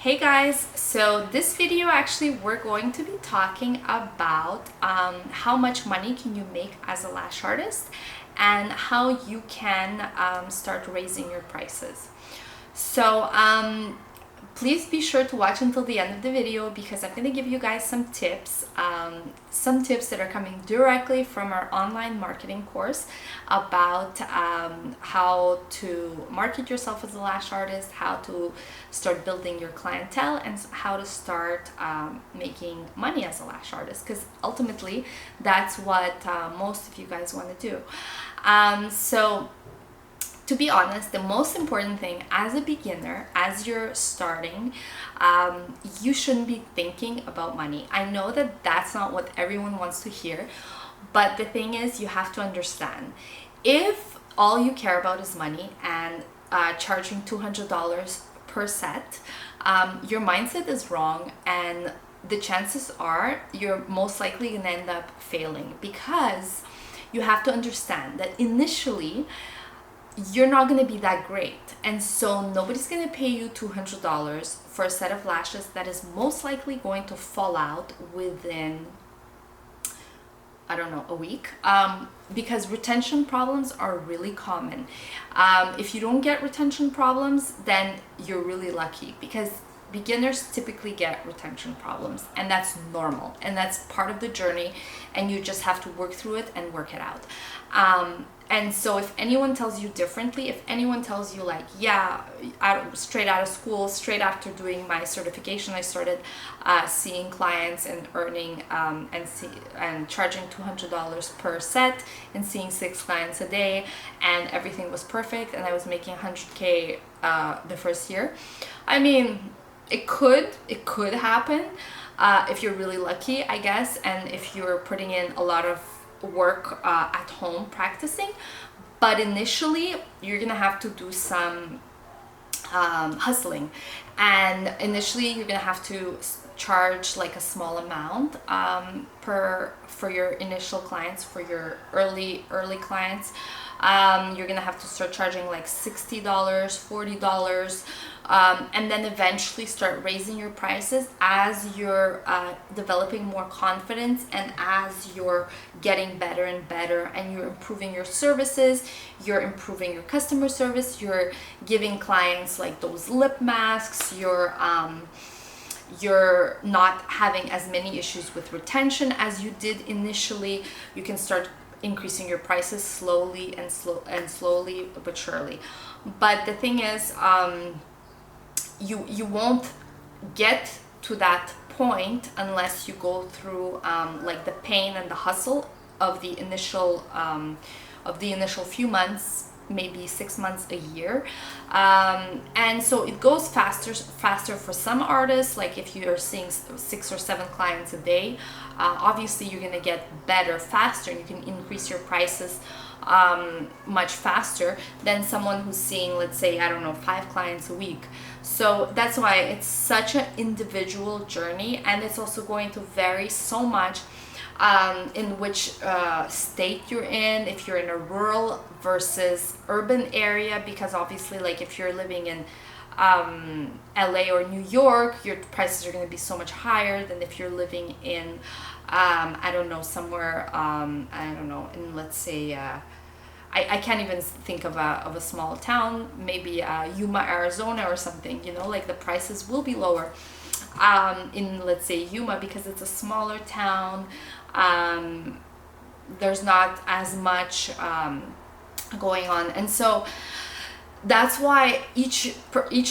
Hey guys, so this video actually we're going to be talking about how much money can you make as a lash artist and how you can start raising your prices. So please be sure to watch until the end of the video because I'm going to give you guys some tips that are coming directly from our online marketing course about how to market yourself as a lash artist, how to start building your clientele, and how to start making money as a lash artist, because ultimately that's what most of you guys want to do. So to be honest, the most important thing as a beginner, as you're starting, you shouldn't be thinking about money. I know that that's not what everyone wants to hear, but the thing is, you have to understand, if all you care about is money and charging $200 per set, your mindset is wrong, and the chances are you're most likely going to end up failing, because you have to understand that initially you're not going to be that great, and so nobody's going to pay you $200 for a set of lashes that is most likely going to fall out within, I don't know, a week, because retention problems are really common. If you don't get retention problems, then you're really lucky, because beginners typically get retention problems, and that's normal, and that's part of the journey, and you just have to work through it and work it out. And so if anyone tells you differently, if anyone tells you like, yeah, straight out of school, straight after doing my certification, I started seeing clients and earning and charging $200 per set and seeing 6 clients a day, and everything was perfect, and I was making 100K the first year. I mean, it could happen if you're really lucky, I guess, and if you're putting in a lot of work at home practicing. But initially you're gonna have to do some hustling, and initially you're gonna have to charge like a small amount for your initial clients, for your early clients. You're gonna have to start charging like $60, $40, and then eventually start raising your prices as you're developing more confidence, and as you're getting better and better, and you're improving your services, you're improving your customer service, you're giving clients like those lip masks, you're not having as many issues with retention as you did initially. You can start increasing your prices slowly but surely. But the thing is, you won't get to that point unless you go through like the pain and the hustle of the initial few months, maybe 6 months, a year, and so it goes faster for some artists. Like if you're seeing 6 or 7 clients a day, obviously you're gonna get better faster, and you can increase your prices much faster than someone who's seeing, let's say, I don't know, 5 clients a week. So that's why it's such an individual journey, and it's also going to vary so much in which state you're in, if you're in a rural versus urban area, because obviously, like if you're living in LA or New York, your prices are going to be so much higher than if you're living in I don't know, somewhere I don't know, in, let's say, I can't even think of a small town, maybe Yuma, Arizona or something, you know, like the prices will be lower in, let's say, Yuma, because it's a smaller town. There's not as much going on, and so that's why each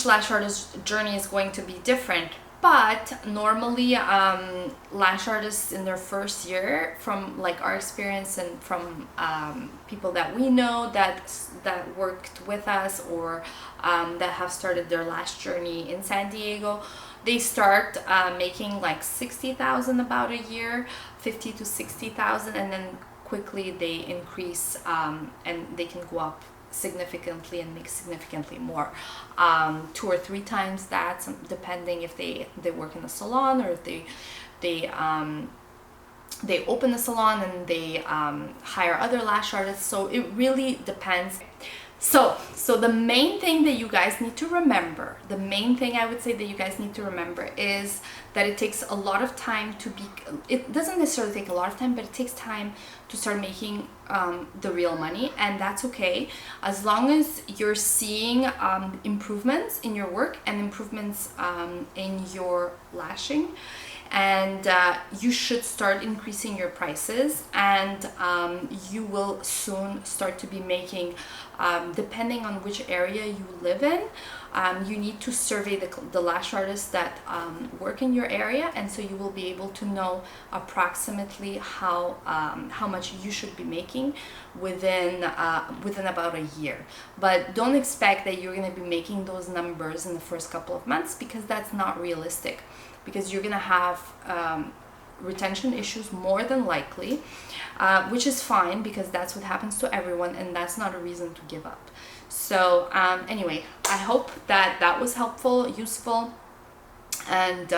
lash artist journey is going to be different. But normally lash artists in their first year, from like our experience and from people that we know that worked with us, or that have started their lash journey in San Diego, they start making like 60,000 about a year, 50 to 60,000, and then quickly they increase, and they can go up significantly and make significantly more, 2 or 3 times that, depending if they work in a salon, or if they open a salon and they hire other lash artists. So it really depends. So the main thing that you guys need to remember, the main thing I would say that you guys need to remember is that it takes a lot of time to be, it doesn't necessarily take a lot of time, but it takes time to start making the real money, and that's okay as long as you're seeing improvements in your work and improvements in your lashing. And you should start increasing your prices, and you will soon start to be making, depending on which area you live in, you need to survey the lash artists that work in your area, and so you will be able to know approximately how much you should be making within about a year. But don't expect that you're going to be making those numbers in the first couple of months, because that's not realistic, because you're gonna have retention issues more than likely, which is fine, because that's what happens to everyone, and that's not a reason to give up. So anyway, I hope that that was helpful, useful, and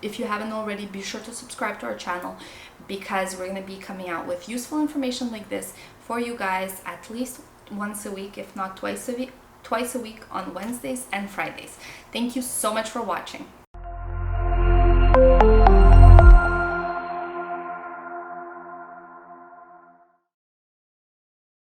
if you haven't already, be sure to subscribe to our channel, because we're gonna be coming out with useful information like this for you guys at least once a week, if not twice a week on Wednesdays and Fridays. Thank you so much for watching.